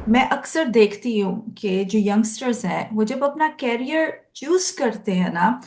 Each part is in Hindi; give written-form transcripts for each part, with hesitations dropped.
मैं अक्सर देखती हूँ कि जो यंगस्टर्स हैं वो जब अपना कैरियर चूज करते हैं ना,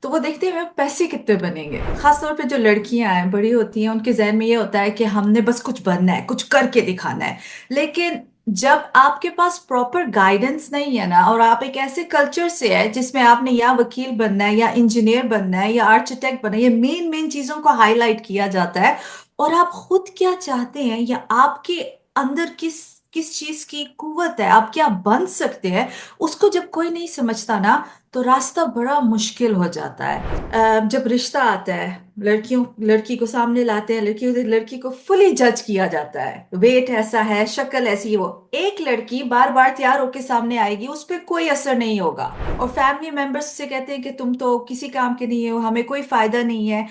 तो वो देखते हैं हमें पैसे कितने बनेंगे। खासतौर पे जो लड़कियां हैं बड़ी होती हैं, उनके जहन में ये होता है कि हमने बस कुछ बनना है, कुछ करके दिखाना है। लेकिन जब आपके पास प्रॉपर गाइडेंस नहीं है ना, और आप एक ऐसे कल्चर से है जिसमें आपने या वकील बनना है या इंजीनियर बनना है या आर्किटेक्ट बनना है, ये मेन मेन चीजों को हाईलाइट किया जाता है, और आप खुद क्या चाहते हैं या आपके अंदर किस किस चीज की कुव्वत है, आप क्या बन सकते हैं, उसको जब कोई नहीं समझता ना, तो रास्ता बड़ा मुश्किल हो जाता है। जब रिश्ता आता है, लड़की को सामने लाते हैं, लड़की को फुली जज किया जाता है, वेट ऐसा है, शक्ल ऐसी है। वो एक लड़की बार बार तैयार होके सामने आएगी, उस पर कोई असर नहीं होगा। और फैमिली मेंबर्स से कहते हैं कि तुम तो किसी काम के नहीं हो, हमें कोई फायदा नहीं है।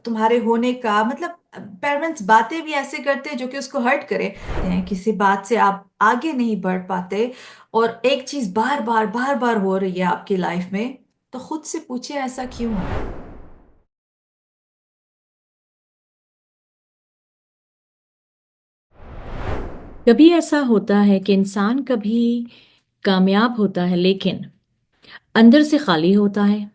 तुम्हारे होने का मतलब, पेरेंट्स बातें भी ऐसे करते हैं जो कि उसको हर्ट करे हैं। किसी बात से आप आगे नहीं बढ़ पाते, और एक चीज बार बार हो रही है आपकी लाइफ में, तो खुद से पूछे ऐसा क्यों है। कभी ऐसा होता है कि इंसान कभी कामयाब होता है लेकिन अंदर से खाली होता है।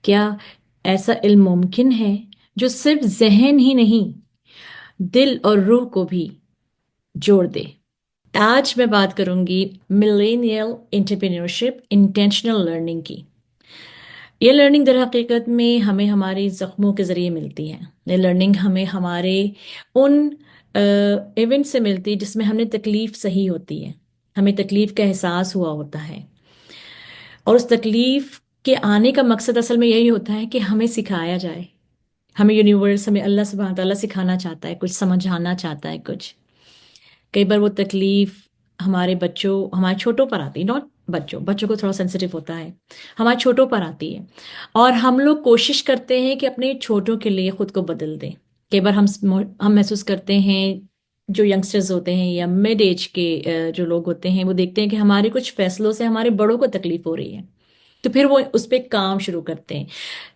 क्या ऐसा इल्म मुमकिन है जो सिर्फ जहन ही नहीं, दिल और रूह को भी जोड़ दे? आज मैं बात करूंगी मिलेनियल एंटरप्रेन्योरशिप इंटेंशनल लर्निंग की। ये लर्निंग दर हकीकत में हमें हमारे जख्मों के जरिए मिलती है। ये लर्निंग हमें हमारे उन इवेंट से मिलती है जिसमें हमने तकलीफ सही होती है, हमें तकलीफ का एहसास हुआ होता है। और उस तकलीफ के आने का मकसद असल में यही होता है कि हमें सिखाया जाए। हमें यूनिवर्स, हमें अल्लाह सुब्हान तआला सिखाना चाहता है, कुछ समझाना चाहता है कुछ। कई बार वो तकलीफ हमारे छोटों पर आती है। नॉट बच्चों बच्चों को थोड़ा सेंसिटिव होता है, हमारे छोटों पर आती है। और हम लोग कोशिश करते हैं कि अपने छोटों के लिए खुद को बदल दें। कई बार हम महसूस करते हैं, जो यंगस्टर्स होते हैं या मिड एज के जो लोग होते हैं, वो देखते हैं कि हमारे कुछ फैसलों से हमारे बड़ों को तकलीफ हो रही है, तो फिर वो उस पर काम शुरू करते हैं।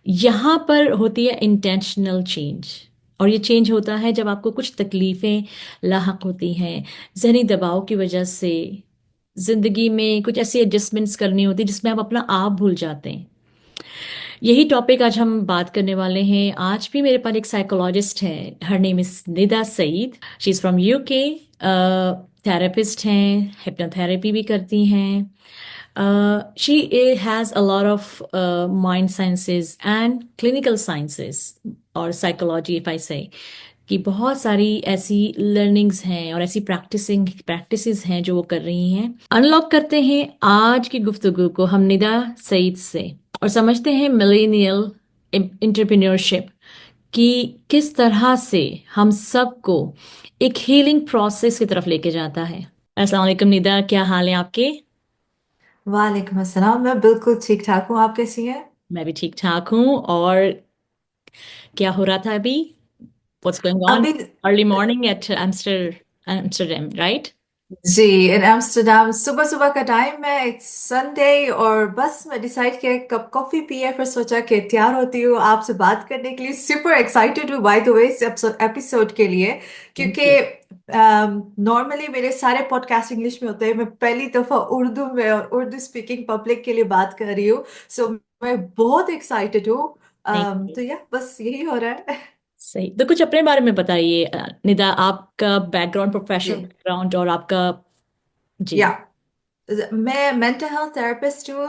यहाँ पर होती है इंटेंशनल चेंज। और ये चेंज होता है जब आपको कुछ तकलीफें लाहक होती हैं, जहनी दबाव की वजह से। जिंदगी में कुछ ऐसी एडजस्टमेंट्स करनी होती है जिसमें आप अपना आप भूल जाते हैं। यही टॉपिक आज हम बात करने वाले हैं। आज भी मेरे पास एक साइकोलॉजिस्ट है, her name is Nida Saeed. She is from UK. Therapist हैं, हिप्नोथेरेपी भी करती हैं। She has a lot of mind sciences and clinical sciences और psychology if I say, कि बहुत सारी ऐसी लर्निंग्स हैं और ऐसी प्रैक्टिसेस हैं जो वो कर रही हैं। अनलॉक करते हैं आज की गुफ्तगू को हम निदा सईद से, और समझते हैं मिलेनियल एंटरप्रेन्योरशिप कि किस तरह से हम सबको एक हीलिंग प्रोसेस की तरफ लेके जाता है। अस्सलाम वालेकुम निदा, क्या हाल है आपके? वालेकुम अस्सलाम, मैं बिल्कुल ठीक ठाक हूँ। आप कैसी हैं? मैं भी ठीक ठाक हूँ। और क्या हो रहा था अभी? What's going on? अभी Early morning at Amsterdam, right? जी, इन एम्स्टरडेम सुबह सुबह का टाइम है, इट्स संडे, और बस मैं डिसाइड किया कप कॉफी पिए, फिर सोचा कि तैयार होती हूँ आपसे बात करने के लिए। सुपर एक्साइटेड हूँ बाय द वे इस एपिसोड के लिए, Thank क्योंकि you. नॉर्मली मेरे सारे पॉडकास्ट इंग्लिश में होते हैं, मैं पहली दफा उर्दू में और उर्दू स्पीकिंग पब्लिक के लिए बात कर रही हूँ। सो मैं बहुत एक्साइटेड हूँ। Thank you. तो या बस यही हो रहा है। सही, तो कुछ अपने बारे में बताइए निदा, आपका बैकग्राउंड, जी, प्रोफेशनल बैकग्राउंड और आपका। जी। या मैं मेंटल हेल्थ थेरेपिस्ट हूँ।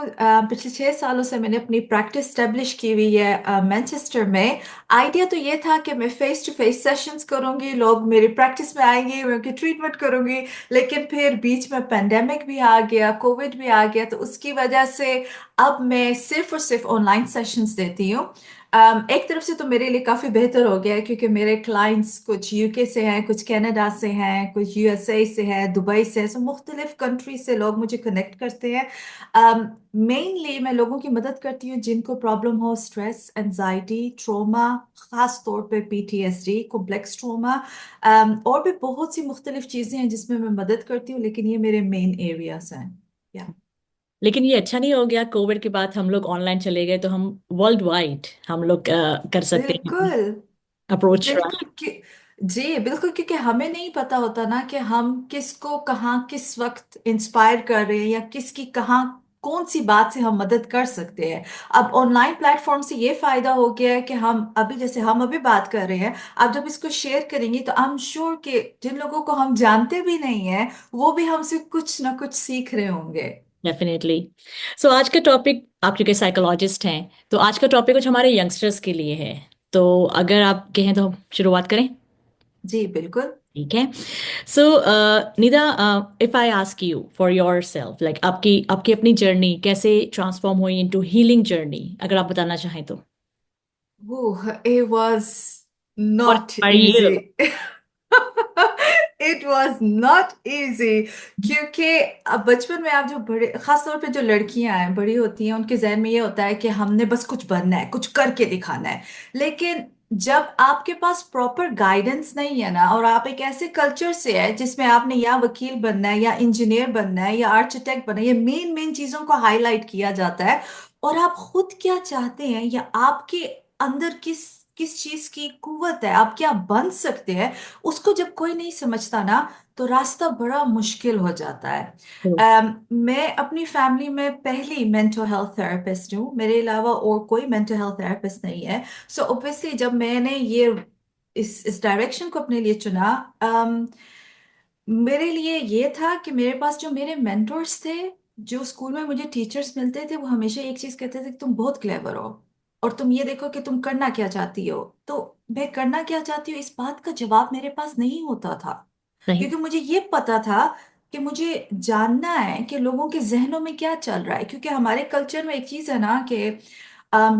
पिछले 6 सालों से मैंने अपनी प्रैक्टिस स्टेब्लिश की हुई है मैनचेस्टर में। आइडिया तो ये था कि मैं फेस टू फेस सेशंस करूंगी, लोग मेरी प्रैक्टिस में आएंगे, मैं उनकी ट्रीटमेंट करूंगी। लेकिन फिर बीच में पेंडेमिक भी आ गया, कोविड भी आ गया, तो उसकी वजह से अब मैं सिर्फ और सिर्फ ऑनलाइन सेशंस देती हूँ। एक तरफ से तो मेरे लिए काफ़ी बेहतर हो गया है, क्योंकि मेरे क्लाइंट्स कुछ यूके से हैं, कुछ कनाडा से हैं, कुछ यूएसए से हैं, दुबई से हैं। सो मुख्तलिफ कंट्री से लोग मुझे कनेक्ट करते हैं। मेनली मैं लोगों की मदद करती हूँ जिनको प्रॉब्लम हो, स्ट्रेस, एंजाइटी, ट्रोमा, ख़ास तौर पे पीटीएसडी, कॉम्प्लेक्स ट्रोमा, और भी बहुत सी मुख्तलिफ चीज़ें हैं जिसमें मैं मदद करती हूँ, लेकिन ये मेरे मेन एरियाज हैं। या लेकिन ये अच्छा नहीं हो गया, कोविड के बाद हम लोग ऑनलाइन चले गए, तो हम वर्ल्ड वाइड हम लोग कर सकते हैं बिल्कुल अप्रोच। बिल्कुल। जी बिल्कुल, क्योंकि हमें नहीं पता होता ना कि हम किसको कहाँ किस वक्त इंस्पायर कर रहे हैं या किसकी कहाँ कौन सी बात से हम मदद कर सकते हैं। अब ऑनलाइन प्लेटफॉर्म से ये फायदा हो गया है कि हम अभी जैसे हम अभी बात कर रहे हैं, आप जब इसको शेयर करेंगे तो आई एम श्योर कि जिन लोगों को हम जानते भी नहीं है वो भी हमसे कुछ ना कुछ सीख रहे होंगे। डेफिनेटली। सो आज का टॉपिक, आप क्योंकि साइकोलॉजिस्ट हैं, तो आज का टॉपिक कुछ हमारे यंगस्टर्स के लिए है। तो अगर आप कहें तो हम शुरुआत करें। जी बिल्कुल। ठीक है। So Nida, if I ask you for yourself, like आपकी आपकी अपनी जर्नी कैसे ट्रांसफॉर्म हुई इनटू हीलिंग जर्नी, अगर आप बताना चाहें तो। It was और not are you. easy. It was not easy. क्योंकि अब बचपन में आप जो बड़े खास तौर पे जो लड़कियां हैं बड़ी होती हैं उनके जहन में ये होता है कि हमने बस कुछ बनना है, कुछ करके दिखाना है। लेकिन जब आपके पास प्रॉपर गाइडेंस नहीं है ना, और आप एक ऐसे कल्चर से है जिसमें आपने या वकील बनना है या इंजीनियर बनना है या आर्किटेक्ट बनना है, ये मेन मेन चीजों को हाईलाइट किया जाता है, और आप खुद क्या चाहते हैं या आपके अंदर किस किस चीज की कुव्वत है, आप क्या बन सकते हैं, उसको जब कोई नहीं समझता ना, तो रास्ता बड़ा मुश्किल हो जाता है। मैं अपनी फैमिली में पहली मेंटल हेल्थ थेरेपिस्ट हूँ, मेरे अलावा और कोई मेंटल हेल्थ थेरेपिस्ट नहीं है। सो ऑब्वियसली जब मैंने ये इस डायरेक्शन को अपने लिए चुना, मेरे लिए ये था कि मेरे पास जो मेरे मेंटर्स थे, जो स्कूल में मुझे टीचर्स मिलते थे, वो हमेशा एक चीज कहते थे कि तुम बहुत क्लेवर हो और तुम ये देखो कि तुम करना क्या चाहती हो। तो मैं करना क्या चाहती हूँ इस बात का जवाब मेरे पास नहीं होता था, सही। क्योंकि मुझे ये पता था कि मुझे जानना है कि लोगों के जहनों में क्या चल रहा है, क्योंकि हमारे कल्चर में एक चीज है ना कि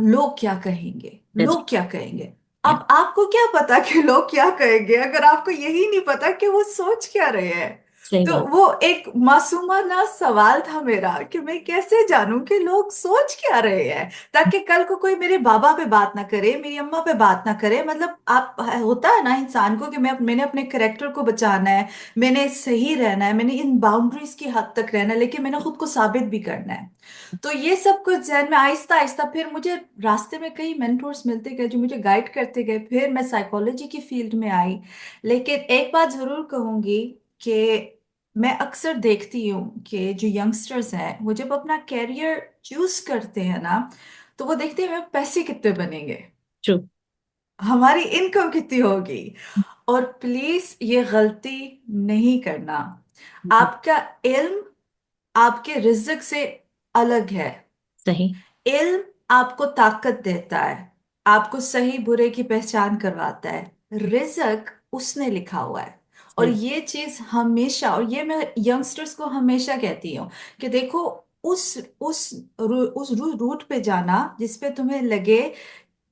लोग क्या कहेंगे, दैट्स लोग क्या कहेंगे। या। अब आपको क्या पता कि लोग क्या कहेंगे अगर आपको यही नहीं पता कि वो सोच क्या रहे हैं। सही तो बात। वो एक मासूमाना सवाल था मेरा कि मैं कैसे जानूं कि लोग सोच क्या रहे हैं, ताकि कल को कोई मेरे बाबा पे बात ना करे, मेरी अम्मा पे बात ना करे। मतलब आप होता है ना इंसान को कि मैंने अपने करेक्टर को बचाना है, मैंने सही रहना है, मैंने इन बाउंड्रीज की हद तक रहना है, लेकिन मैंने खुद को साबित भी करना है। तो ये सब कुछ जहन में आहिस्ता आहिस्ता, फिर मुझे रास्ते में कई मेंटोर्स मिलते गए जो मुझे गाइड करते गए, फिर मैं साइकोलॉजी की फील्ड में आई। लेकिन एक बात जरूर कहूंगी कि मैं अक्सर देखती हूँ कि जो यंगस्टर्स हैं वो जब अपना कैरियर चूज करते हैं ना, तो वो देखते हैं पैसे कितने बनेंगे, ट्रू। हमारी इनकम कितनी होगी। और प्लीज ये गलती नहीं करना। आपका इल्म आपके रिज्क से अलग है। सही। इल्म आपको ताकत देता है, आपको सही बुरे की पहचान करवाता है। रिजक उसने लिखा हुआ है। और सही। ये चीज हमेशा, और ये मैं यंगस्टर्स को हमेशा कहती हूँ कि देखो, उस रूट पे जाना जिसपे तुम्हें लगे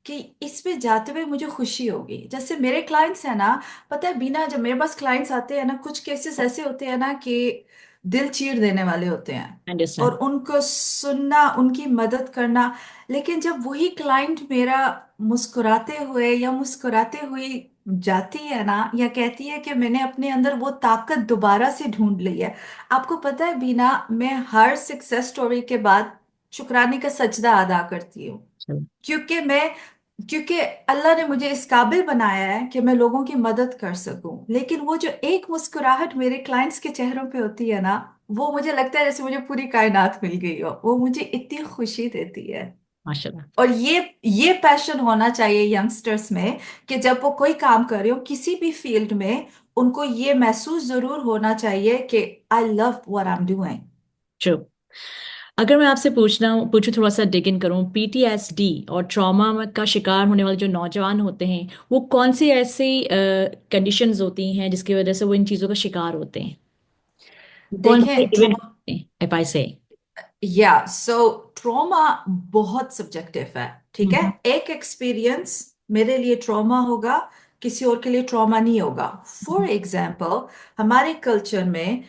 कि इस पे जाते हुए मुझे खुशी होगी। जैसे मेरे क्लाइंट्स हैं ना, पता है बीना, जब मेरे पास क्लाइंट्स आते हैं ना, कुछ केसेस ऐसे होते हैं ना कि दिल चीर देने वाले होते हैं, और अंडरस्टैंड। उनको सुनना, उनकी मदद करना। लेकिन जब वही क्लाइंट मेरा मुस्कुराते हुए या मुस्कुराते हुए जाती है ना, या कहती है कि मैंने अपने अंदर वो ताकत दोबारा से ढूंढ ली है, आपको पता है बीना, मैं हर सक्सेस स्टोरी के बाद शुक्राने का सजदा अदा करती हूँ। क्योंकि मैं क्योंकि अल्लाह ने मुझे इस काबिल बनाया है कि मैं लोगों की मदद कर सकूं। लेकिन वो जो एक मुस्कुराहट मेरे क्लाइंट्स के चेहरों पे होती है ना, वो मुझे लगता है जैसे मुझे पूरी कायनात मिल गई हो, वो मुझे इतनी खुशी देती है। माशाल्लाह। और ये पैशन होना चाहिए यंगस्टर्स में, कि जब वो कोई काम कर रहे हो किसी भी फील्ड में, उनको ये महसूस जरूर होना चाहिए कि I love what I am doing. True. अगर मैं आपसे पूछूं, थोड़ा सा डिग इन करूं, पीटीएसडी और ट्रॉमा का शिकार होने वाले जो नौजवान होते हैं, वो कौन सी ऐसी कंडीशंस होती हैं जिसकी वजह से वो इन चीज़ों का शिकार होते हैं? कौन से देखें, इवेंट होते हैं, इफ आई से। या सो ट्रॉमा बहुत सब्जेक्टिव है। ठीक है, एक एक्सपीरियंस मेरे लिए ट्रॉमा होगा, किसी और के लिए ट्रॉमा नहीं होगा। फॉर एग्जाम्पल, हमारे कल्चर में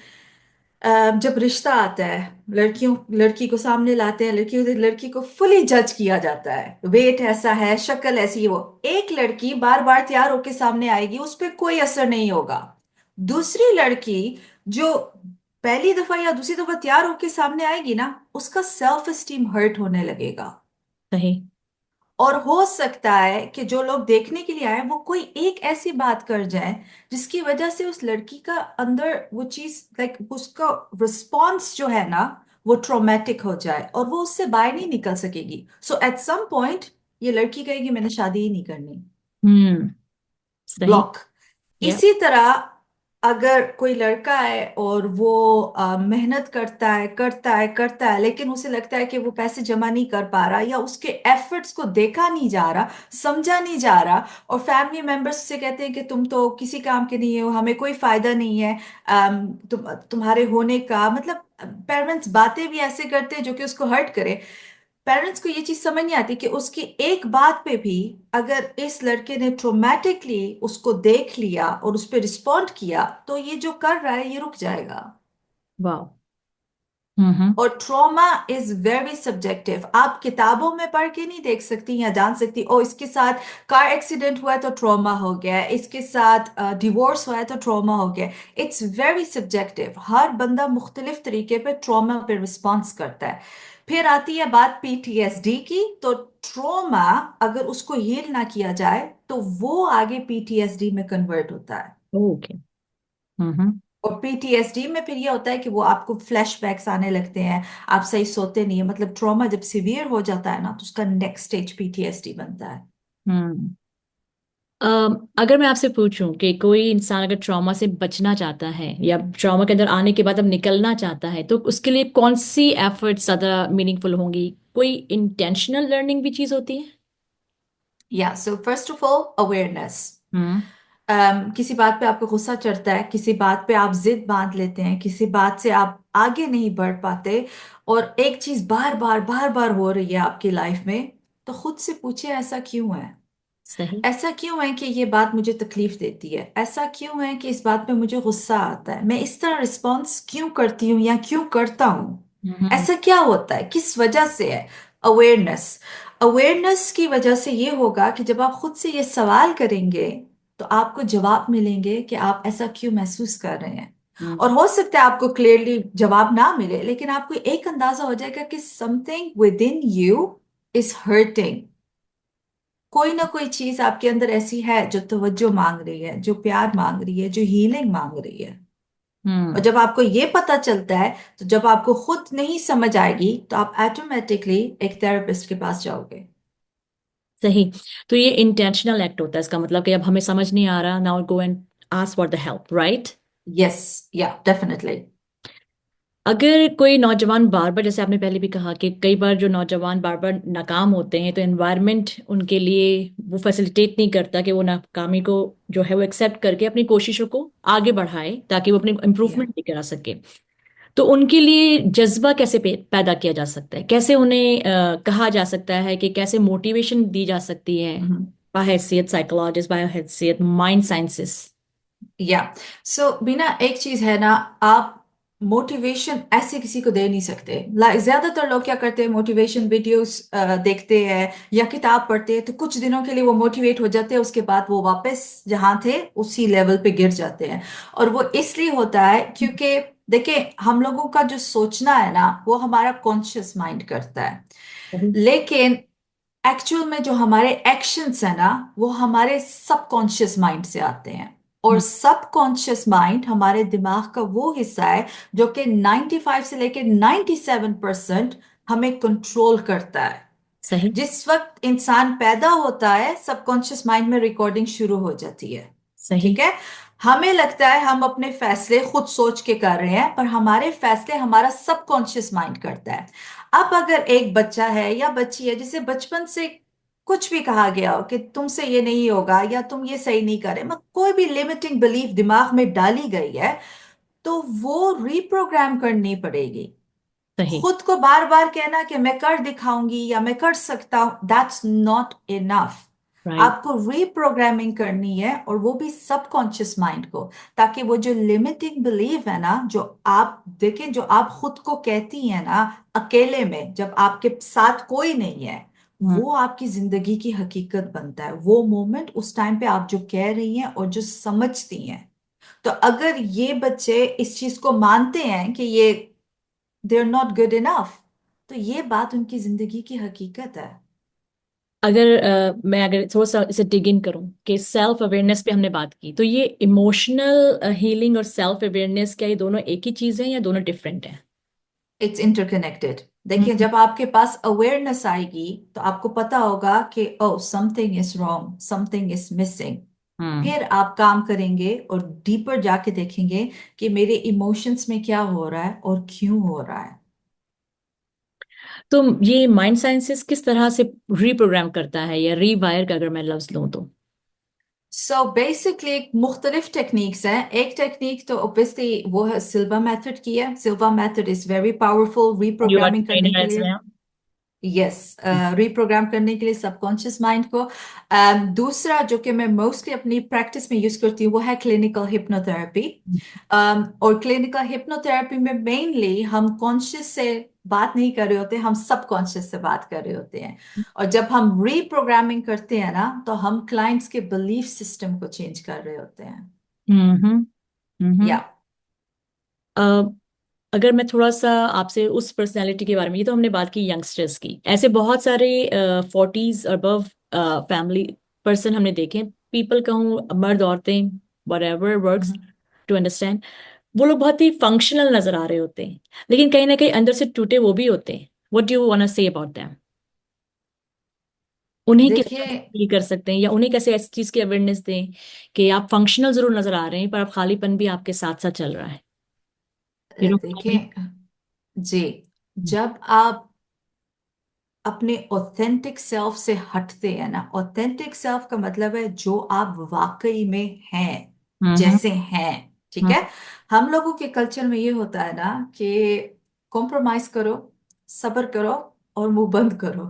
जब रिश्ता आता है, लड़कियों लड़की को सामने लाते हैं, लड़की को फुली जज किया जाता है, वेट ऐसा है, शक्ल ऐसी है, वो एक लड़की बार बार तैयार होके सामने आएगी, उस पर कोई असर नहीं होगा। दूसरी लड़की जो पहली दफा या दूसरी दफा तैयार होके सामने आएगी ना, उसका सेल्फ एस्टीम हर्ट होने लगेगा। सही। और हो सकता है कि जो लोग देखने के लिए आए वो कोई एक ऐसी बात कर जाए जिसकी वजह से उस लड़की का अंदर वो चीज लाइक उसका रिस्पॉन्स जो है ना वो ट्रॉमेटिक हो जाए और वो उससे बाहर नहीं निकल सकेगी। सो एट सम पॉइंट ये लड़की कहेगी मैंने शादी ही नहीं करनी। हम्म। सही। ब्लॉक। या। इसी तरह अगर कोई लड़का है और वो मेहनत करता है करता है करता है लेकिन उसे लगता है कि वो पैसे जमा नहीं कर पा रहा या उसके एफर्ट्स को देखा नहीं जा रहा, समझा नहीं जा रहा, और फैमिली मेंबर्स से कहते हैं कि तुम तो किसी काम के नहीं हो, हमें कोई फायदा नहीं है तुम्हारे होने का, मतलब पेरेंट्स बातें भी ऐसे करते हैं जो कि उसको हर्ट करे। पेरेंट्स को ये चीज समझ नहीं आती कि उसकी एक बात पे भी अगर इस लड़के ने ट्रोमैटिकली उसको देख लिया और उस पर रिस्पॉन्ड किया तो ये जो कर रहा है ये रुक जाएगा। वाह। हम्म। और ट्रॉमा इज वेरी सब्जेक्टिव। आप किताबों में पढ़ के नहीं देख सकती या जान सकती ओ इसके साथ कार एक्सीडेंट हुआ है तो ट्रॉमा हो गया है, इसके साथ डिवोर्स हुआ है तो ट्रॉमा हो गया। It's very subjective. हर बंदा मुख्तलिफ तरीके पे ट्रॉमा पे रिस्पॉन्स करता है। फिर आती है बात पीटीएसडी की। तो ट्रॉमा अगर उसको हील ना किया जाए तो वो आगे पीटीएसडी में कन्वर्ट होता है। ओके। हम्म। और पीटीएसडी में फिर ये होता है कि वो आपको फ्लैशबैक्स आने लगते हैं, आप सही सोते नहीं है, मतलब ट्रॉमा जब सीवियर हो जाता है ना तो उसका नेक्स्ट स्टेज पीटीएसडी बनता है। हम्म। अगर मैं आपसे पूछूं कि कोई इंसान अगर ट्रॉमा से बचना चाहता है या ट्रॉमा के अंदर आने के बाद अब निकलना चाहता है तो उसके लिए कौन सी एफर्ट्स ज्यादा मीनिंगफुल होंगी? कोई इंटेंशनल लर्निंग भी चीज होती है? या so first of all awareness. Hmm. किसी बात पे आपको गुस्सा चढ़ता है, किसी बात पे आप जिद बांध लेते हैं, किसी बात से आप आगे नहीं बढ़ पाते और एक चीज बार बार हो रही है आपकी लाइफ में, तो खुद से पूछे ऐसा क्यों है। सही। ऐसा क्यों है कि ये बात मुझे तकलीफ देती है, ऐसा क्यों है कि इस बात पे मुझे गुस्सा आता है, मैं इस तरह रिस्पॉन्स क्यों करती हूँ या क्यों करता हूँ, हम्म। ऐसा क्या होता है, किस वजह से है। अवेयरनेस। अवेयरनेस की वजह से ये होगा कि जब आप खुद से ये सवाल करेंगे तो आपको जवाब मिलेंगे कि आप ऐसा क्यों महसूस कर रहे हैं। और हम्म। हो सकता है आपको क्लियरली जवाब ना मिले लेकिन आपको एक अंदाजा हो जाएगा कि something with in you is hurting. कोई ना कोई चीज आपके अंदर ऐसी है जो तवज्जो मांग रही है, जो प्यार मांग रही है, जो हीलिंग मांग रही है। और हम्म। जब आपको ये पता चलता है तो जब आपको खुद नहीं समझ आएगी तो आप ऑटोमेटिकली एक थेरेपिस्ट के पास जाओगे। सही। तो ये इंटेंशनल एक्ट होता है, इसका मतलब कि अब हमें समझ नहीं आ रहा, now go and ask for the help, right? Yes. या डेफिनेटली। अगर कोई नौजवान बार बार, जैसे आपने पहले भी कहा कि कई बार जो नौजवान बार बार नाकाम होते हैं तो एनवायरनमेंट उनके लिए वो फैसिलिटेट नहीं करता कि वो नाकामी को जो है वो एक्सेप्ट करके अपनी कोशिशों को आगे बढ़ाए ताकि वो अपनी या इम्प्रूवमेंट लेकर आ सके। तो उनके लिए जज्बा कैसे पैदा किया जा सकता है? कैसे उन्हें कहा जा सकता है कि कैसे मोटिवेशन दी जा सकती है? बाहैसियत साइकोलॉजिस्ट, बाहैसियत माइंड साइंसिस। या सो बिना एक चीज है ना, आप मोटिवेशन ऐसे किसी को दे नहीं सकते। ज्यादातर लोग क्या करते हैं, मोटिवेशन वीडियोस देखते हैं या किताब पढ़ते हैं तो कुछ दिनों के लिए वो मोटिवेट हो जाते हैं, उसके बाद वो वापस जहां थे उसी लेवल पे गिर जाते हैं। और वो इसलिए होता है क्योंकि देखिए हम लोगों का जो सोचना है ना वो हमारा कॉन्शियस माइंड करता है, सही। लेकिन एक्चुअल में जो हमारे एक्शंस है ना वो हमारे सबकॉन्शियस माइंड से आते हैं। और हम्म। सबकॉन्शियस माइंड हमारे दिमाग का वो हिस्सा है जो कि 95 से लेकर 97% हमें कंट्रोल करता है। सही। जिस वक्त इंसान पैदा होता है सबकॉन्शियस माइंड में रिकॉर्डिंग शुरू हो जाती है। सही। ठीक है। हमें लगता है हम अपने फैसले खुद सोच के कर रहे हैं पर हमारे फैसले हमारा सबकॉन्शियस माइंड करता है। अब अगर एक बच्चा है या बच्ची है जिसे बचपन से कुछ भी कहा गया हो कि तुमसे ये नहीं होगा या तुम ये सही नहीं करे, मतलब कोई भी लिमिटिंग बिलीफ दिमाग में डाली गई है तो वो रीप्रोग्राम करनी पड़ेगी। सही। खुद को बार बार कहना कि मैं कर दिखाऊंगी या मैं कर सकता हूं, दैट्स नॉट इनफ। राइट। आपको रीप्रोग्रामिंग करनी है और वो भी सबकॉन्शियस माइंड को, ताकि वो जो लिमिटिंग बिलीव है ना जो आप देखें जो आप खुद को कहती हैं ना अकेले में जब आपके साथ कोई नहीं है, हम्म। वो आपकी जिंदगी की हकीकत बनता है। वो मोमेंट उस टाइम पे आप जो कह रही हैं और जो समझती हैं। तो अगर ये बच्चे इस चीज को मानते हैं कि ये they are not good enough तो ये बात उनकी जिंदगी की हकीकत है। अगर मैं अगर थोड़ा सा इसे डिग इन करूं कि सेल्फ अवेयरनेस पे हमने बात की, तो ये इमोशनल हीलिंग और सेल्फ अवेयरनेस, क्या ये दोनों एक ही चीज है या दोनों डिफरेंट है? It's interconnected. देखिए, हम्म। जब आपके पास अवेयरनेस आएगी तो आपको पता होगा कि oh something is wrong, something is missing. Hmm. फिर आप काम करेंगे और डीपर जाके देखेंगे कि मेरे इमोशंस में क्या हो रहा है और क्यों हो रहा है। तो ये माइंड साइंसेस किस तरह से रीप्रोग्राम करता है, या रीवायर का अगर मैं लफ्ज लूं तो? सो बेसिकली मुख्तलिफ टेक्निक्स हैं। एक टेक्निक तो ऑब्वियसली वो है सिल्वा मेथड की है। Silva method is very powerful you are reprogramming करने ट्रेनर के एज लिए। वेल? यस, रीप्रोग्राम करने के लिए सबकॉन्शियस माइंड को। दूसरा जो कि मैं मोस्टली अपनी प्रैक्टिस में यूज करती हूँ वो है क्लिनिकल हिप्नोथेरेपी। और क्लिनिकल हिप्नोथेरेपी में मेनली हम कॉन्शियस से बात नहीं कर रहे होते, हम सबकॉन्शियस से बात कर रहे होते हैं। और जब हम रीप्रोग्रामिंग करते हैं ना, तो हम क्लाइंट्स के बिलीफ सिस्टम को चेंज कर रहे होते हैं। हम्म। हम्म। या अ, अगर मैं थोड़ा सा आपसे उस पर्सनालिटी के बारे में, ये तो हमने बात की यंगस्टर्स की, ऐसे बहुत सारे 40s अबव फैमिली पर्सन हमने देखे, पीपल कहूँ मर्द औरतें, whatever वर्क्स टू अंडरस्टैंड, वो लोग बहुत ही फंक्शनल नजर आ रहे होते हैं, लेकिन कहीं ना कहीं अंदर से टूटे वो भी होते हैं। What do you want to say about them? उन्हें किस तरह से देखिए फील कर सकते हैं, या उन्हें कैसे इस चीज की अवेयरनेस दें कि आप फंक्शनल जरूर नजर आ रहे हैं, पर आप खालीपन भी आपके साथ साथ चल रहा है? You know. देखिए जी, जब आप अपने ऑथेंटिक सेल्फ से हटते हैं ना, ऑथेंटिक सेल्फ का मतलब है जो आप वाकई में हैं, हम्म। जैसे हैं। ठीक हम्म। है। हम लोगों के कल्चर में ये होता है ना कि कॉम्प्रोमाइज करो, सब्र करो और मुंह बंद करो।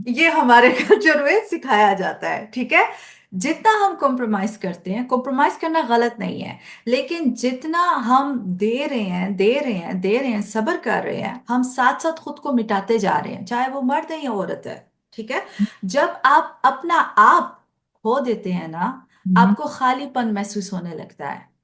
ये हमारे कल्चर में सिखाया जाता है। ठीक है। जितना हम कॉम्प्रोमाइज करते हैं, कॉम्प्रोमाइज करना गलत नहीं है, लेकिन जितना हम दे रहे हैं, दे रहे हैं, दे रहे हैं, सब्र कर रहे हैं, हम साथ साथ खुद को मिटाते जा रहे हैं, चाहे वो मर्द है या औरत है। ठीक है। जब आप अपना आप खो देते हैं ना, हम्म। आपको खालीपन महसूस होने लगता है।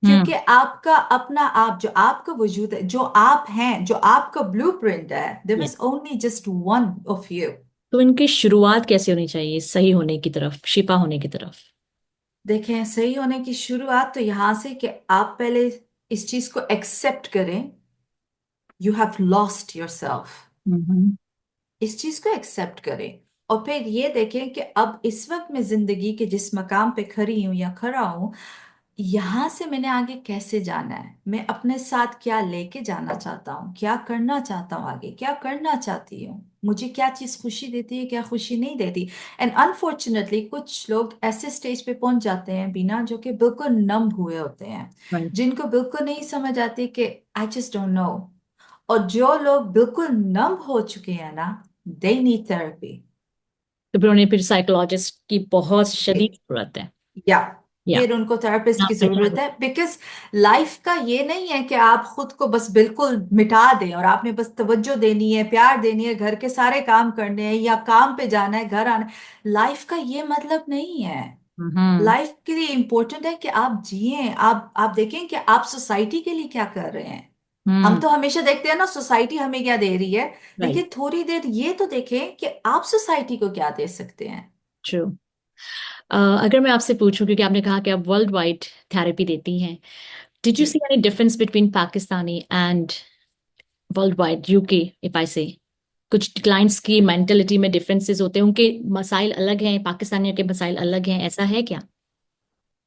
हम्म। क्योंकि आपका अपना आप, जो आपका वजूद है, जो आप हैं, जो आपका ब्लूप्रिंट है, there Yes. Is only just one of you. तो इनकी शुरुआत कैसे होनी चाहिए सही होने की तरफ, शिफा होने की तरफ? देखें, सही होने की शुरुआत तो यहां से कि आप पहले इस चीज को एक्सेप्ट करें, you have lost yourself. Hmm. इस चीज को एक्सेप्ट करें और फिर ये देखें कि अब इस वक्त मैं जिंदगी के जिस मकाम पे खड़ी हूं या खड़ा हूं, यहां से मैंने आगे कैसे जाना है, मैं अपने साथ क्या लेके जाना चाहता हूँ, क्या करना चाहता हूँ, आगे क्या करना चाहती हूँ, मुझे क्या चीज खुशी देती है, क्या खुशी नहीं देती। एंड अनफॉर्चुनेटली कुछ लोग ऐसे स्टेज पे पहुंच जाते हैं बिना, जो कि बिल्कुल नम हुए होते हैं, राइट। जिनको बिल्कुल नहीं समझ आती कि आई जस्ट डोंट नो। और जो लोग बिल्कुल नम हो चुके हैं ना, दे नीड थेरेपी। तो फिर उन्हें फिर साइकोलॉजिस्ट की बहुत शदीद जरूरत है। या या फिर उनको थेरेपिस्ट नाम की पे क्या जरूरत है, बिकॉज लाइफ का ये नहीं है कि आप खुद को बस बिल्कुल मिटा दें और आपने बस तवज्जो देनी है, प्यार देनी है, घर के सारे काम करने हैं या काम पे जाना है, घर आना। लाइफ का ये मतलब नहीं है। हम्म। लाइफ के लिए इंपॉर्टेंट है कि आप जिए, आप देखें कि आप सोसाइटी के लिए क्या कर रहे हैं। हम हम्म। तो हमेशा देखते हैं ना सोसाइटी हमें क्या दे रही है, राइट। लेकिन थोड़ी देर ये तो देखें कि आप सोसाइटी को क्या दे सकते हैं। ट्रू। अगर मैं आपसे पूछूं, क्योंकि आपने कहा कि आप वर्ल्ड वाइड थेरेपी देती हैं, डिड यू जी। See any difference between Pakistani and world wide, UK, if I say? कुछ क्लाइंट्स की मेंटेलिटी में डिफरेंसेस होते हैं, उनके मसाइल अलग हैं, पाकिस्तानियों के मसाइल अलग हैं, ऐसा है क्या?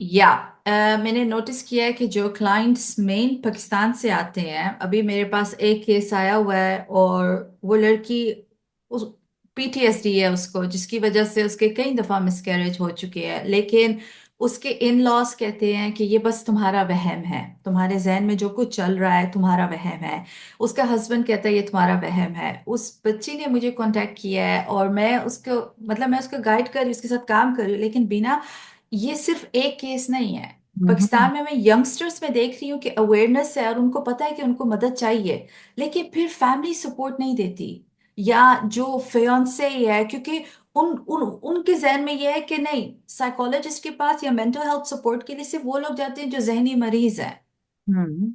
या मैंने नोटिस किया है कि जो क्लाइंट्स मेन पाकिस्तान से आते हैं, अभी मेरे पास एक केस आया हुआ है और वो लड़की, उस पीटीएसडी है उसको, जिसकी वजह से उसके कई दफा मिसकैरेज हो चुके हैं, लेकिन उसके इन लॉज कहते हैं कि ये बस तुम्हारा वहम है, तुम्हारे जहन में जो कुछ चल रहा है तुम्हारा वहम है। उसका हस्बैंड कहता है ये तुम्हारा वहम है। उस बच्ची ने मुझे कांटेक्ट किया है और मैं उसको, मतलब मैं उसको गाइड कर रही हूँ, उसके साथ काम कर रही हूँ, लेकिन बिना, ये सिर्फ एक केस नहीं है। हम्म। पाकिस्तान में मैं यंगस्टर्स में देख रही हूँ कि अवेयरनेस है और उनको पता है कि उनको मदद चाहिए, लेकिन फिर फैमिली सपोर्ट नहीं देती, या जो फियांसे है, क्योंकि उनके जहन में ये है कि नहीं, साइकोलॉजिस्ट के पास या मेंटल हेल्थ सपोर्ट के लिए सिर्फ वो लोग जाते हैं जो जहनी मरीज है। हम्म।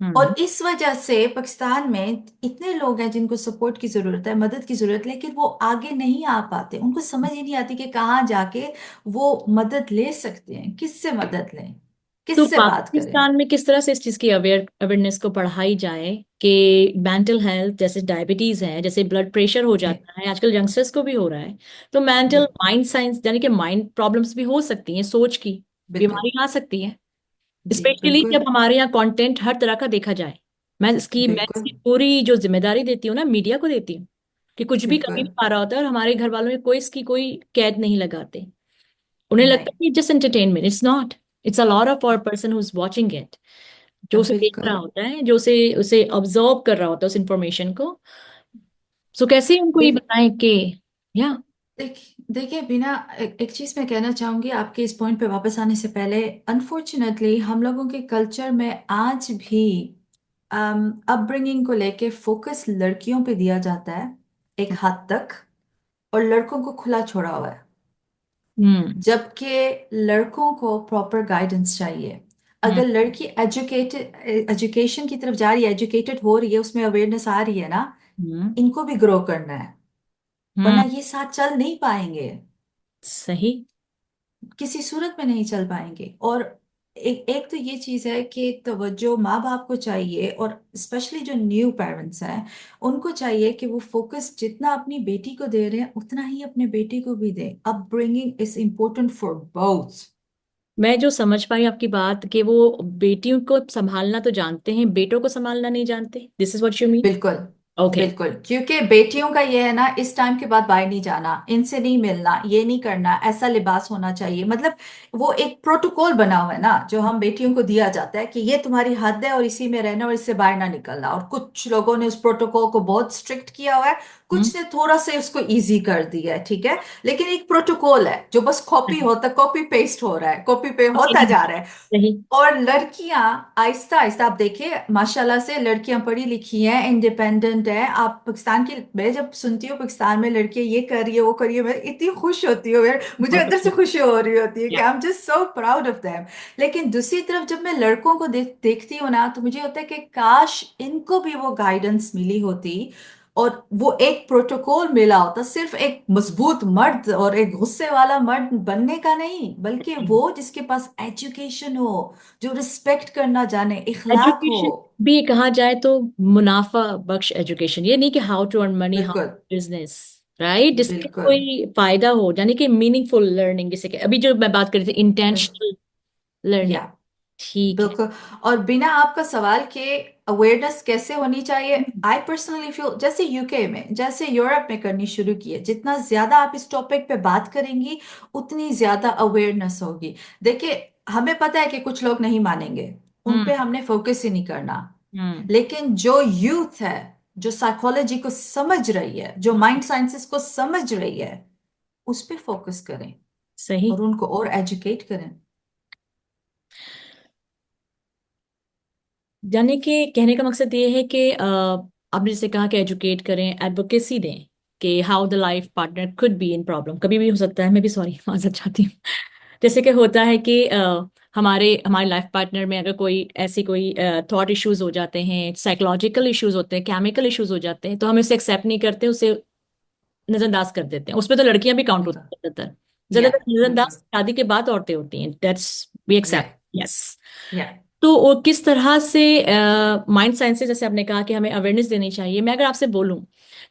हम्म। और इस वजह से पाकिस्तान में इतने लोग हैं जिनको सपोर्ट की जरूरत है, मदद की जरूरत है, लेकिन वो आगे नहीं आ पाते। उनको समझ ही नहीं आती कि कहाँ जाके वो मदद ले सकते हैं, किससे मदद लें, तो किससे बात करें। पाकिस्तान में किस तरह से इस चीज की अवेयरनेस को बढ़ाई जाए कि मेंटल हेल्थ, जैसे डायबिटीज है, जैसे ब्लड प्रेशर हो जी जाता है, आजकल यंगस्टर्स को भी हो रहा है, तो मेंटल जी माइंड साइंस यानी कि माइंड प्रॉब्लम्स भी हो सकती हैं, सोच की बिल्कुल। बीमारी आ सकती है, जी स्पेशली बिल्कुल जब हमारे यहाँ कंटेंट हर तरह का देखा जाए। मैं बिल्कुल इसकी पूरी जो जिम्मेदारी देती हूँ ना, मीडिया को देती हूँ, कि कुछ भी कभी बिल्कुल। भी आ रहा होता है और हमारे घर वालों में कोई इसकी कोई कैद नहीं लगाते। उन्हें लगता नहीं। है just entertainment, it's not, it's a lot of for person who is watching it, जो उसे देख रहा बिल्कुल। होता है, जो उसे उसे ऑब्जर्व कर रहा होता है उस इंफॉर्मेशन को। सो कैसे उनको ये बताएं कि या। देखिए बिना, एक चीज मैं कहना चाहूंगी आपके इस पॉइंट पे वापस आने से पहले। अनफॉर्चुनेटली हम लोगों के कल्चर में आज भी अपब्रिंगिंग को लेके फोकस लड़कियों पे दिया जाता है एक हद तक, और लड़कों को खुला छोड़ा हुआ है। हम्म। जबकि लड़कों को प्रॉपर गाइडेंस चाहिए। हम्म। अगर लड़की एजुकेटेड, एजुकेशन की तरफ जा रही है, एजुकेटेड हो रही है, उसमें अवेयरनेस आ रही है ना, हम्म। इनको भी ग्रो करना है, वरना हम्म। ये साथ चल नहीं पाएंगे, सही। किसी सूरत में नहीं चल पाएंगे। और एक एक तो ये चीज है कि तवज्जो माँ बाप को चाहिए, और स्पेशली जो न्यू पेरेंट्स हैं उनको चाहिए कि वो फोकस जितना अपनी बेटी को दे रहे हैं उतना ही अपने बेटे को भी दें। Upbringing is important for both. मैं जो समझ पाई आपकी बात, कि वो बेटियों को संभालना तो जानते हैं, बेटों को संभालना नहीं जानते, this is what you mean. बिल्कुल ओके। बिल्कुल। क्योंकि बेटियों का ये है ना, इस टाइम के बाद बाहर नहीं जाना, इनसे नहीं मिलना, ये नहीं करना, ऐसा लिबास होना चाहिए, मतलब वो एक प्रोटोकॉल बना हुआ है ना जो हम बेटियों को दिया जाता है कि ये तुम्हारी हद है और इसी में रहना और इससे बाहर ना निकलना। और कुछ लोगों ने उस प्रोटोकॉल को बहुत स्ट्रिक्ट किया हुआ है, हम्म। कुछ ने थोड़ा सा उसको इजी कर दिया है, ठीक है। लेकिन एक प्रोटोकॉल है जो बस कॉपी होता, कॉपी पेस्ट हो रहा है, कॉपी पे होता सही। जा रहा है। सही। और लड़कियां आहिस्ता आहिस्ता, आप देखिए माशाल्लाह से लड़कियां पढ़ी लिखी हैं, इंडिपेंडेंट है। आप पाकिस्तान की, मैं जब सुनती हूँ पाकिस्तान में लड़कियां ये कर रही है वो कर रही है, मैं इतनी खुश होती हूँ यार, मुझे बहुत अंदर से अच्छी। खुशी हो रही होती है कि या। I am just so proud of them. लेकिन दूसरी तरफ जब मैं लड़कों को देखती हूँ ना, तो मुझे होता है कि काश इनको भी वो गाइडेंस मिली होती, और वो एक प्रोटोकॉल मिला होता, सिर्फ एक मजबूत मर्द और एक गुस्से वाला मर्द बनने का नहीं, बल्कि वो जिसके पास एजुकेशन हो, जो रिस्पेक्ट करना जाने, इखलाक हो। एजुकेशन भी कहा जाए तो मुनाफा बख्श एजुकेशन, ये नहीं कि how to earn money, how बिल्कुल बिजनेस, राइट, जिसके बिल्कुल कोई फायदा हो, यानी कि मीनिंगफुल लर्निंग, जिसे कि अभी जो मैं बात कर रही थी, इंटेंशनल लर्निंग। या ठीक है। बिल्कुल। और बिना आपका सवाल के अवेयरनेस कैसे होनी चाहिए, हम्म। आई पर्सनली फील जैसे यूके में, जैसे यूरोप में करनी शुरू की है, जितना ज्यादा आप इस टॉपिक पे बात करेंगी उतनी ज्यादा अवेयरनेस होगी। देखिए हमें पता है कि कुछ लोग नहीं मानेंगे, उन पे हम्म। हमने फोकस ही नहीं करना। हम्म। लेकिन जो यूथ है, जो साइकोलॉजी को समझ रही है, जो माइंड साइंसेस को समझ रही है, उस पे फोकस करें सही। और उनको और एजुकेट करें। यानी कि कहने का मकसद ये है कि आपने जैसे कहा कि एजुकेट करें, एडवोकेसी दें, कि how the life partner could be in problem, कभी भी हो सकता है, मैं भी सॉरी माजरत चाहती हूँ। जैसे कि होता है कि हमारे हमारे लाइफ पार्टनर में अगर कोई ऐसी कोई थॉट इश्यूज हो जाते हैं, साइकोलॉजिकल इश्यूज होते हैं, केमिकल इश्यूज हो जाते हैं, तो हम उसे एक्सेप्ट नहीं करते, उसे नजरअंदाज कर देते हैं। उसमें तो लड़कियां भी काउंट होती बिल्कुल। हैं ज्यादातर। या ज्यादातर नजरअंदाज बिल्कुल। शादी के बाद औरतें होती हैं, दैट्स वी या एक्सेप्ट। यस। या तो वो किस तरह से माइंड साइंस से, जैसे आपने कहा कि हमें अवेयरनेस देनी चाहिए, मैं अगर आपसे बोलूं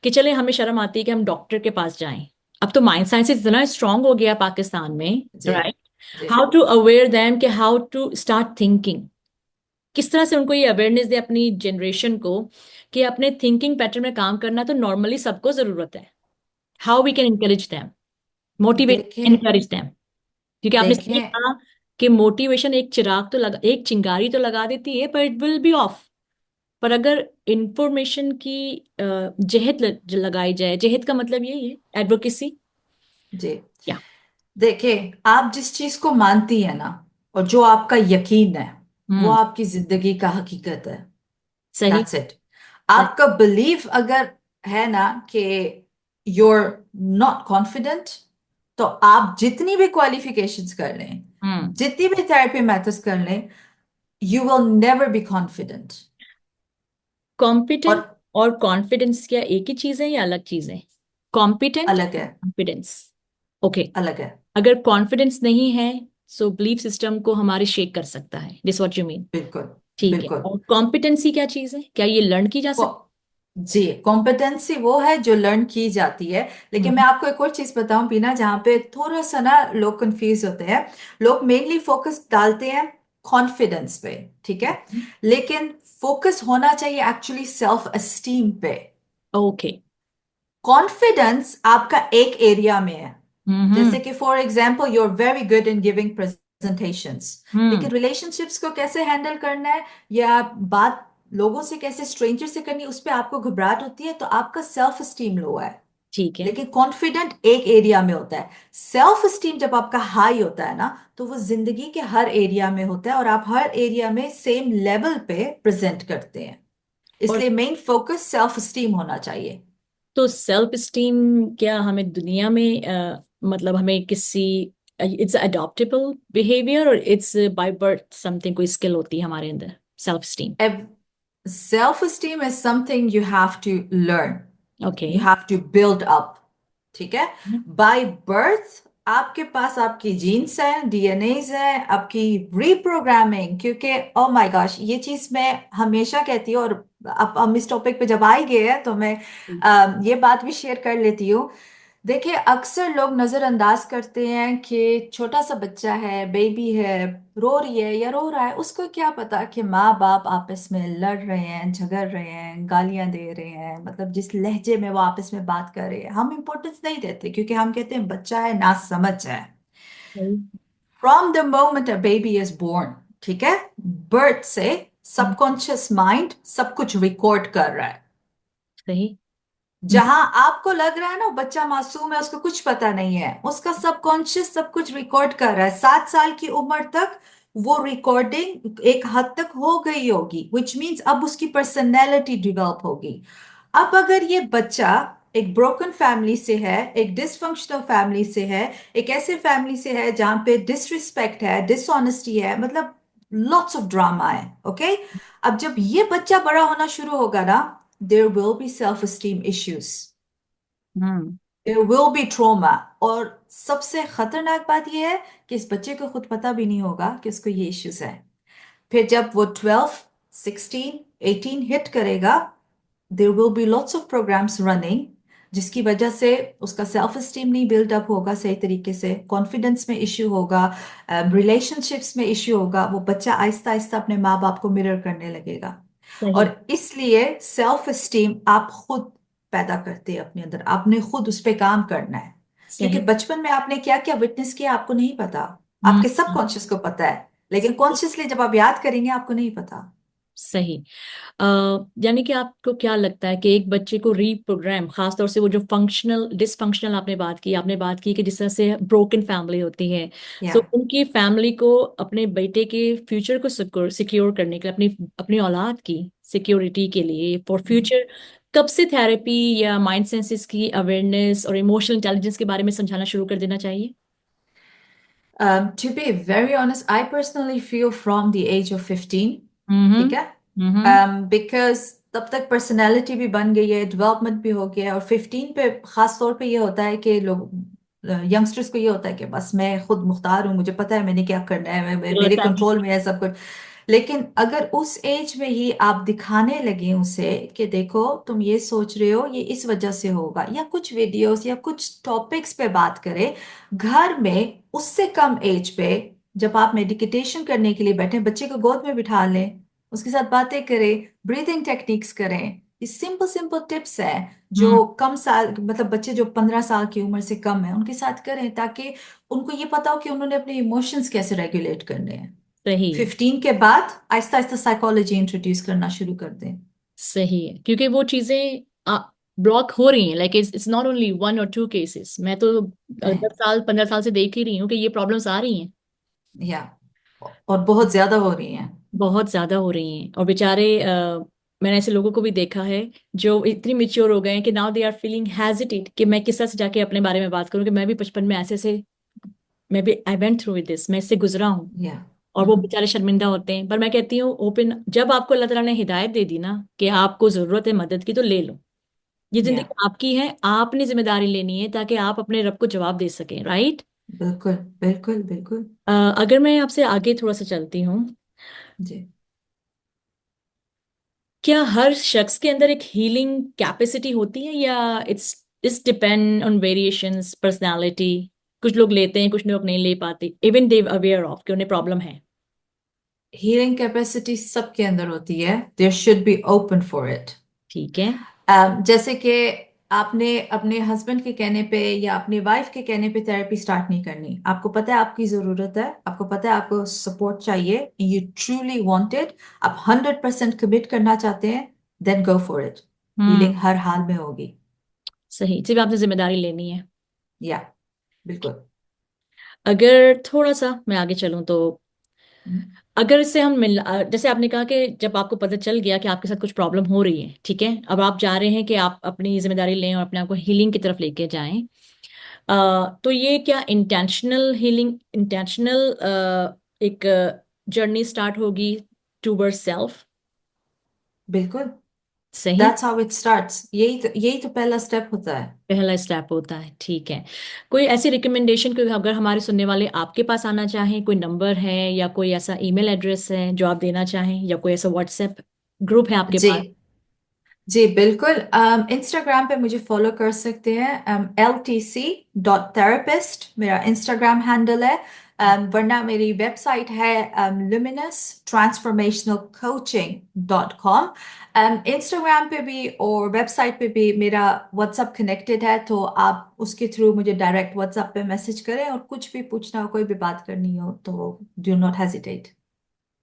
कि चले, हमें शर्म आती है कि हम डॉक्टर के पास जाएं, अब तो माइंड साइंस इतना स्ट्रांग हो गया पाकिस्तान में, जी राइट, जी हाउ टू अवेयर देम, कि हाउ टू स्टार्ट थिंकिंग, किस तरह से उनको ये अवेयरनेस दे अपनी जनरेशन को, कि अपने थिंकिंग पैटर्न में काम करना तो नॉर्मली सबको जरूरत है, how we can encourage them, motivate देखें इनकरेज देम। क्योंकि आपने सही देखें कहा कि मोटिवेशन एक चिराग तो लगा, एक चिंगारी तो लगा देती है, पर इट विल बी ऑफ। पर अगर इंफॉर्मेशन की जहत लगाई जाए, जहत का मतलब यही है, एडवोकेसी। जी या। देखें, आप जिस चीज को मानती है ना, और जो आपका यकीन है, वो हम्म। आपकी जिंदगी का हकीकत है। सही। That's it. सही। आपका बिलीफ अगर है ना कि you're नॉट कॉन्फिडेंट, तो आप जितनी भी क्वालिफिकेशंस कर लें, हम्म। जितनी भी थेरेपी मेथड्स कर लें, you will never be confident. Competent और और कॉन्फिडेंस क्या एक ही चीज है या अलग चीज है? कॉम्पिटेंट, अलग है, कॉन्फिडेंस। ओके। अलग है। अगर कॉन्फिडेंस नहीं है, सो बिलीफ सिस्टम को हमारे शेक कर सकता है, दिस व्हाट यू मीन? बिल्कुल, ठीक है। बिल्कुल। और कॉम्पिटेंसी क्या चीज है? क्या ये लर्न की जा को सकती जी, कॉम्पिटेंसी वो है जो लर्न की जाती है। है? लेकिन मैं आपको एक और चीज बताऊं बीना, जहाँ पे थोड़ा सा ना लोग कंफ्यूज होते हैं। लोग मेनली फोकस डालते हैं कॉन्फिडेंस पे, ठीक है, लेकिन फोकस होना चाहिए एक्चुअली सेल्फ एस्टीम पे। ओके। कॉन्फिडेंस आपका एक एरिया में है, हम्म। जैसे कि for example you are very good in giving presentations, hmm. लेकिन रिलेशनशिप्स को कैसे हैंडल करना है या बात लोगों से कैसे, स्ट्रेंजर से करनी है, उस पर आपको घबराहट होती है, तो आपका सेल्फ स्टीम लो है। ठीक है। लेकिन कॉन्फिडेंट एक एरिया में होता है। सेल्फ स्टीम जब आपका हाई होता है ना, तो वो जिंदगी के हर एरिया में होता है और आप हर एरिया में सेम लेवल पे प्रेजेंट करते हैं। और इसलिए मेन फोकस सेल्फ स्टीम होना चाहिए। तो सेल्फ स्टीम क्या हमें दुनिया में मतलब हमें किसी, इट्स अडॉप्टेबल बिहेवियर और इट्स बाय बर्थ समथिंग, कोई स्किल होती है हमारे अंदर self esteem? Self esteem is something you have to learn, okay. you have to build up, ठीक है। बाय बर्थ आपके पास आपकी जीन्स है, डीएनएज है, आपकी रीप्रोग्रामिंग, क्योंकि ओ माय गॉश ये चीज मैं हमेशा कहती हूँ, और अब हम इस टॉपिक पे जब आ ही गए हैं तो मैं ये बात भी शेयर कर लेती हूँ। देखिए, अक्सर लोग नजरअंदाज करते हैं कि छोटा सा बच्चा है, बेबी है, रो रही है या रो रहा है, उसको क्या पता कि माँ बाप आपस में लड़ रहे हैं, झगड़ रहे हैं, गालियां दे रहे हैं, मतलब जिस लहजे में वो आपस में बात कर रहे हैं हम इंपॉर्टेंस नहीं देते, क्योंकि हम कहते हैं बच्चा है, ना समझ है। सही। From the moment a baby is born, ठीक है, बर्थ से सबकॉन्शियस माइंड सब कुछ रिकॉर्ड कर रहा है। सही। जहां आपको लग रहा है ना बच्चा मासूम है, उसको कुछ पता नहीं है, उसका सबकॉन्शियस सब कुछ रिकॉर्ड कर रहा है। 7 साल की उम्र तक वो रिकॉर्डिंग एक हद तक हो गई होगी, विच मीन्स अब उसकी पर्सनैलिटी डिवेलप होगी। अब अगर ये बच्चा एक ब्रोकन फैमिली से है, एक डिसफंक्शनल फैमिली से है, एक ऐसे फैमिली से है जहां पे डिसरिस्पेक्ट है, डिसऑनेस्टी है, मतलब लॉट्स ऑफ ड्रामा है, ओके। अब जब ये बच्चा बड़ा होना शुरू होगा ना, there will be self-esteem issues, hmm. there will be trauma। और सबसे खतरनाक बात यह है कि इस बच्चे को खुद पता भी नहीं होगा कि उसको ये इश्यूज है। फिर जब वो 12, 16, 18 हिट करेगा, there will be lots of programmes running, जिसकी वजह से उसका सेल्फ स्टीम नहीं बिल्ड अप होगा सही तरीके से, कॉन्फिडेंस में इश्यू होगा, रिलेशनशिप्स में इश्यू होगा, वो बच्चा आहिस्ता आहिस्ता अपने माँ बाप को मिरर करने लगेगा। सही। और इसलिए सेल्फ स्टीम आप खुद पैदा करते हैं अपने अंदर, आपने खुद उस पर काम करना है। क्योंकि सही। बचपन में आपने क्या क्या विटनेस किया आपको नहीं पता, आपके हम्म। सबकॉन्शियस को पता है, लेकिन कॉन्शियसली जब आप याद करेंगे आपको नहीं पता। सही। अ, यानी कि आपको क्या लगता है कि एक बच्चे को रीप्रोग्राम, खासतौर से वो जो फंक्शनल डिसफंक्शनल, आपने बात की कि जिस तरह से ब्रोकन फैमिली होती है, या सो उनकी फैमिली को अपने बेटे के फ्यूचर को सिक्योर करने के लिए, अपनी अपनी औलाद की सिक्योरिटी के लिए फॉर फ्यूचर, कब से थेरेपी या माइंड सेंसेस की अवेयरनेस और इमोशनल इंटेलिजेंस के बारे में समझाना शुरू कर देना चाहिए? To be very honest, I personally feel from the age of 15, ठीक हम्म। है, हम्म। बिकॉज तब तक पर्सनालिटी भी बन गई है, डेवलपमेंट भी हो गया है, और 15 पे खास तौर पे ये होता है कि लोग यंगस्टर्स को ये होता है कि बस मैं खुद मुख्तार हूँ, मुझे पता है मैंने क्या करना है, मेरे कंट्रोल में है सब कुछ। लेकिन अगर उस एज में ही आप दिखाने लगे उसे कि देखो तुम ये सोच रहे हो ये इस वजह से होगा, या कुछ वीडियोस या कुछ टॉपिक्स पे बात करें घर में, उससे कम एज पे, जब आप मेडिटेशन करने के लिए बैठे, बच्चे को गोद में बिठा लें, उसके साथ बातें करें, ब्रीदिंग टेक्निक्स करें। ये सिंपल सिंपल टिप्स हैं हम्म। जो कम साल, मतलब बच्चे जो 15 साल की उम्र से कम है उनके साथ करें, ताकि उनको ये पता हो कि उन्होंने अपने इमोशंस कैसे रेगुलेट करने हैं। सही है। 15 के बाद आहिस्ता आहिस्ता साइकोलॉजी इंट्रोड्यूस करना शुरू कर दें। सही है, क्योंकि वो चीजें ब्लॉक हो रही हैं, लाइक इट्स नॉट ओनली 1 और 2 केसेस, मैं तो नहीं, 10 साल 15 साल से देख ही रही हूँ कि ये प्रॉब्लम्स आ रही हैं। या और बहुत ज्यादा हो रही हैं। बहुत ज्यादा हो रही हैं, और बेचारे मैंने ऐसे लोगों को भी देखा है जो इतनी मेच्योर हो गए हैं कि now they are feeling hesitate कि मैं किस तरह से जाके अपने बारे में बात करूं, कि मैं भी बचपन में ऐसे ऐसे, मैं भी I went through with this, मैं इससे गुजरा हूँ। या और वो बेचारे शर्मिंदा होते हैं। पर मैं कहती हूँ ओपन, जब आपको अल्लाह ताला ने हिदायत दे दी ना कि आपको जरूरत है मदद की, तो ले लो। ये या जिंदगी आपकी है, आपने जिम्मेदारी लेनी है ताकि आप अपने रब को जवाब दे सकें, राइट। बिल्कुल बिल्कुल बिल्कुल। अगर मैं आपसे आगे थोड़ा सा चलती हूँ, जी। क्या हर शख्स के अंदर एक हीलिंग कैपेसिटी होती है, या it's depend on variations personality? कुछ लोग लेते हैं, कुछ लोग नहीं ले पाते, इवन दे अवेयर ऑफ कि उन्हें प्रॉब्लम है। हीलिंग कैपेसिटी सबके अंदर होती है, there should be open for it. ठीक है। जैसे कि आपने अपने हस्बैंड के कहने पे या अपनी वाइफ के कहने पे थेरेपी स्टार्ट नहीं करनी। आपको पता है आपकी जरूरत है, आपको पता है आपको सपोर्ट चाहिए, यू ट्रूली वांटेड, आप 100% कमिट करना चाहते हैं, then go for it. Hmm. Healing हर हाल में होगी। सही, सिर्फ आपने जिम्मेदारी लेनी है। या बिल्कुल। अगर थोड़ा सा मैं आगे चलूं तो, हम्म, अगर इससे हम जैसे आपने कहा कि जब आपको पता चल गया कि आपके साथ कुछ प्रॉब्लम हो रही है, ठीक है, अब आप जा रहे हैं कि आप अपनी जिम्मेदारी लें और अपने आप को हीलिंग की तरफ लेके जाएं। तो ये क्या इंटेंशनल हीलिंग, इंटेंशनल एक जर्नी स्टार्ट होगी टूवर्ड्स सेल्फ? बिल्कुल। सही। दैट्स हाउ इट स्टार्ट्स, यही तो पहला स्टेप होता है। पहला स्टेप होता है, ठीक है। कोई ऐसी रिकमेंडेशन, कोई अगर हमारे सुनने वाले आपके पास आना चाहें, कोई नंबर है या कोई ऐसा ईमेल एड्रेस है जो आप देना चाहें, या कोई ऐसा व्हाट्सएप ग्रुप है आपके जी पास? जी बिल्कुल। इंस्टाग्राम पे मुझे फॉलो कर सकते हैं, LTC.therapist मेरा इंस्टाग्राम हैंडल है। वरना मेरी वेबसाइट है luminoustransformationalcoaching.com। इंस्टाग्राम पे भी और वेबसाइट पे भी मेरा व्हाट्सएप कनेक्टेड है, तो आप उसके थ्रू मुझे डायरेक्ट व्हाट्सएप पे मैसेज करें, और कुछ भी पूछना हो, कोई भी बात करनी हो, तो do not hesitate.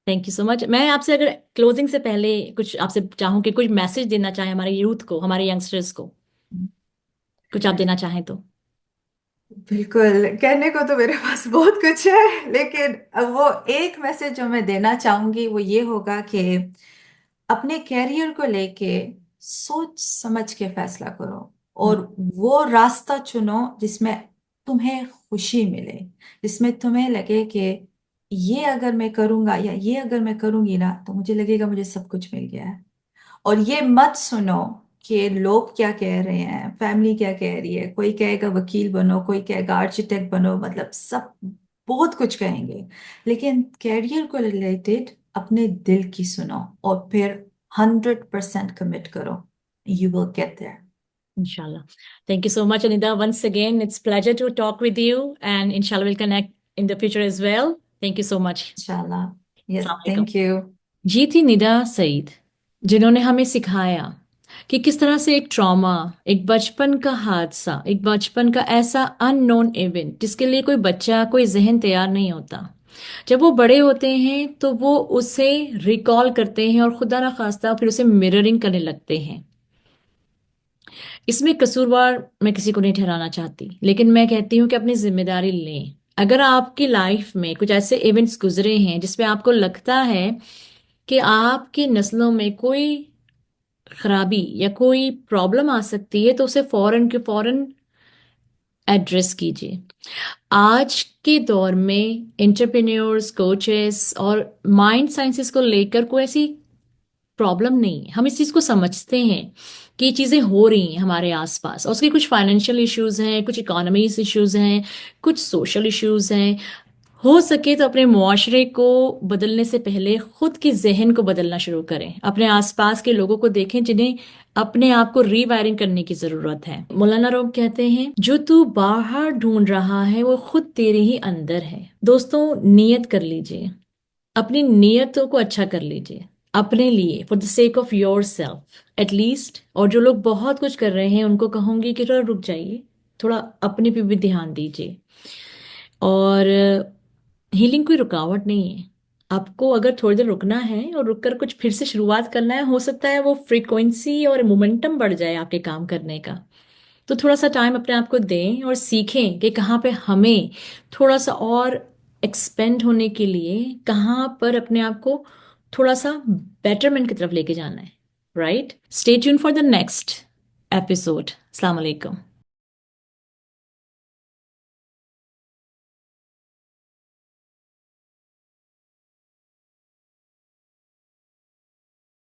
Thank you so much. मैं आपसे अगर क्लोजिंग से पहले कुछ आपसे चाहूँ कि कुछ मैसेज देना चाहें हमारे यूथ को, हमारे यंगस्टर्स को, कुछ आप देना चाहें तो। बिल्कुल, कहने को तो मेरे पास बहुत कुछ है, लेकिन अब वो एक मैसेज जो मैं देना चाहूंगी वो ये होगा कि अपने कैरियर को लेके सोच समझ के फैसला करो, हम्म। और वो रास्ता चुनो जिसमें तुम्हें खुशी मिले, जिसमें तुम्हें लगे कि ये अगर मैं करूंगा या ये अगर मैं करूंगी ना, तो मुझे लगेगा मुझे सब कुछ मिल गया है। और ये मत सुनो कि लोग क्या कह रहे हैं, फैमिली क्या कह रही है, कोई कहेगा वकील बनो, कोई कहेगा आर्किटेक्ट बनो, मतलब सब बहुत कुछ कहेंगे, लेकिन कैरियर को रिलेटेड अपने दिल की सुनो, और फिर 100% कमिट करो, यू विल गेट देयर। इंशाल्लाह। Thank you so much Anita, once again it's pleasure to talk with you, and इंशाल्लाह will connect in the future as well. Thank you so much. इंशाल्लाह। यस, अस्सलाम वालेकुम। Thank you. जी थी निदा सईद, जिन्होंने हमें सिखाया कि किस तरह से एक ट्रॉमा, एक बचपन का हादसा, एक बचपन का ऐसा अननोन इवेंट जिसके लिए कोई बच्चा, कोई जहन तैयार नहीं होता, जब वो बड़े होते हैं तो वो उसे रिकॉल करते हैं और खुदा ना खास्ता फिर उसे मिररिंग करने लगते हैं। इसमें कसूरवार मैं किसी को नहीं ठहराना चाहती, लेकिन मैं कहती हूँ कि अपनी जिम्मेदारी लें। अगर आपकी लाइफ में कुछ ऐसे इवेंट्स गुजरे हैं जिसमें आपको लगता है कि आपकी नस्लों में कोई खराबी या कोई प्रॉब्लम आ सकती है, तो उसे फौरन के फौरन एड्रेस कीजिए। आज के दौर में एंटरप्रेन्योर्स, कोचेस और माइंड साइंसेस को लेकर कोई ऐसी प्रॉब्लम नहीं है। हम इस चीज को समझते हैं कि ये चीजें हो रही हैं हमारे आसपास, और उसके कुछ फाइनेंशियल इश्यूज हैं, कुछ इकोनॉमिक इश्यूज हैं, कुछ सोशल इश्यूज हैं। हो सके तो अपने मुआशरे को बदलने से पहले खुद की जहन को बदलना शुरू करें। अपने आसपास के लोगों को देखें जिन्हें अपने आप को रीवायरिंग करने की जरूरत है। मौलाना रूम कहते हैं, जो तू बाहर ढूंढ रहा है वो खुद तेरे ही अंदर है। दोस्तों, नियत कर लीजिए, अपनी नियतों को अच्छा कर लीजिए अपने लिए, for the sake of your self at least. और जो लोग बहुत कुछ कर रहे हैं उनको कहूंगी कि थोड़ा रुक जाइए, थोड़ा अपने पे भी ध्यान दीजिए। और हीलिंग कोई रुकावट नहीं है। आपको अगर थोड़ी देर रुकना है और रुककर कुछ फिर से शुरुआत करना है, हो सकता है वो फ्रीक्वेंसी और मोमेंटम बढ़ जाए आपके काम करने का। तो थोड़ा सा टाइम अपने आप को दें और सीखें कि कहाँ पे हमें थोड़ा सा और एक्सपेंड होने के लिए, कहाँ पर अपने आप को थोड़ा सा बेटरमेंट की तरफ लेके जाना है। Right, stay tune for the next episode. अस्सलाम वालेकुम।